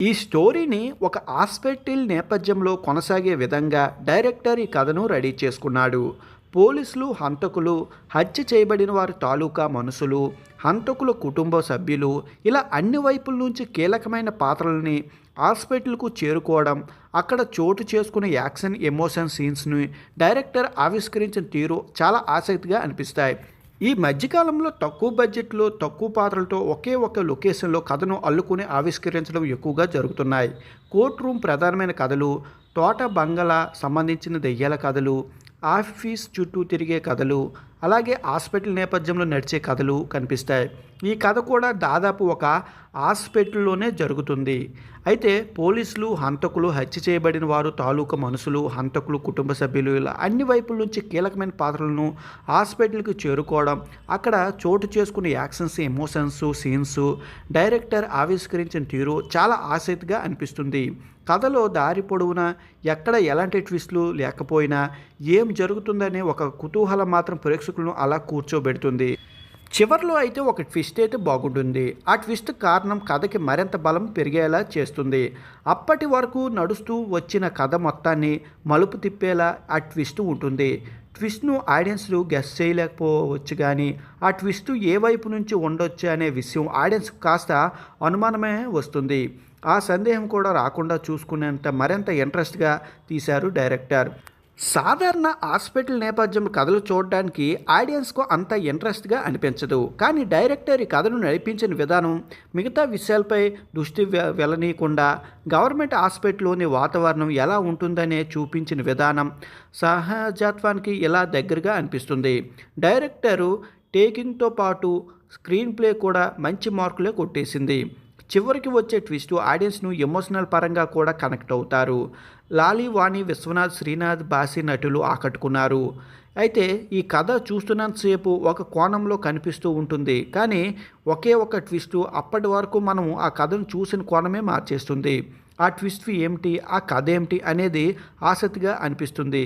ఈ స్టోరీని ఒక హాస్పిటల్ నేపథ్యంలో కొనసాగే విధంగా డైరెక్టర్ ఈ కథను రెడీ చేసుకున్నాడు. పోలీసులు, హంతకులు, హత్య చేయబడిన వారి తాలూకా మనుషులు, హంతకుల కుటుంబ సభ్యులు ఇలా అన్ని వైపుల నుంచి కీలకమైన పాత్రలని హాస్పిటల్కు చేరుకోవడం, అక్కడ చోటు చేసుకునే యాక్షన్, ఎమోషన్ సీన్స్ని డైరెక్టర్ ఆవిష్కరించిన తీరు చాలా ఆసక్తిగా అనిపిస్తాయి. ఈ మధ్యకాలంలో తక్కువ బడ్జెట్లో, తక్కువ పాత్రలతో ఒకే ఒక లొకేషన్లో కథను అల్లుకుని ఆవిష్కరించడం ఎక్కువగా జరుగుతున్నాయి. కోర్ట్ రూమ్ ప్రధానమైన కథలు, తోట బంగళా సంబంధించిన దెయ్యాల కథలు, ఆఫీస్ చుట్టూ తిరిగే కథలు, అలాగే హాస్పిటల్ నేపథ్యంలో నడిచే కథలు కనిపిస్తాయి. ఈ కథ కూడా దాదాపు ఒక హాస్పిటల్లోనే జరుగుతుంది. అయితే పోలీసులు, హంతకులు, హత్య చేయబడిన వారు తాలూకా మనుషులు, హంతకులు కుటుంబ సభ్యులు ఇలా అన్ని వైపుల నుంచి కీలకమైన పాత్రలను హాస్పిటల్కి చేరుకోవడం, అక్కడ చోటు చేసుకునే యాక్షన్స్, ఎమోషన్స్, సీన్స్ డైరెక్టర్ ఆవిష్కరించిన తీరు చాలా ఆసక్తిగా అనిపిస్తుంది. కథలో దారి పొడవునా ఎక్కడ ఎలాంటి ట్విస్టులు లేకపోయినా ఏం జరుగుతుందనే ఒక కుతూహలం మాత్రం ప్రేక్షకులను అలా కూర్చోబెడుతుంది. చివర్లో అయితే ఒక ట్విస్ట్ అయితే బాగుంటుంది. ఆ ట్విస్ట్ కారణం కథకి మరింత బలం పెరిగేలా చేస్తుంది. అప్పటి వరకు నడుస్తూ వచ్చిన కథ మొత్తాన్ని మలుపు తిప్పేలా ఆ ట్విస్ట్ ఉంటుంది. ట్విస్ట్ను ఆడియన్స్లు గెస్ చేయలేకపోవచ్చు, కానీ ఆ ట్విస్ట్ ఏ వైపు నుంచి ఉండొచ్చు అనే విషయం ఆడియన్స్ కాస్త అనుమానమే వస్తుంది. ఆ సందేహం కూడా రాకుండా చూసుకునేంత మరింత ఇంట్రెస్ట్గా తీశారు డైరెక్టర్. సాధారణ హాస్పిటల్ నేపథ్యం కథలు చూడడానికి ఆడియన్స్కు అంత ఇంట్రెస్ట్గా అనిపించదు, కానీ డైరెక్టర్ ఈ కథను నడిపించిన విధానం, మిగతా విషయాలపై దృష్టి వెళ్ళనీయకుండా గవర్నమెంట్ హాస్పిటల్లోని వాతావరణం ఎలా ఉంటుందనే చూపించిన విధానం సహజత్వానికి ఇలా దగ్గరగా అనిపిస్తుంది. డైరెక్టరు టేకింగ్తో పాటు స్క్రీన్ ప్లే కూడా మంచి మార్కులే కొట్టేసింది. చివరికి వచ్చే ట్విస్ట్ ఆడియన్స్ను ఎమోషనల్ పరంగా కూడా కనెక్ట్ అవుతారు. లాలి, వాణి, విశ్వనాథ్, శ్రీనాథ్, బాసి నటులు ఆకట్టుకున్నారు. అయితే ఈ కథ చూస్తున్నంతసేపు ఒక కోణంలో కనిపిస్తూ ఉంటుంది, కానీ ఒకే ఒక ట్విస్ట్ అప్పటి వరకు మనం ఆ కథను చూసిన కోణమే మార్చేస్తుంది. ఆ ట్విస్ట్ ఏమిటి, ఆ కథ ఏమిటి అనేది ఆసక్తిగా అనిపిస్తుంది.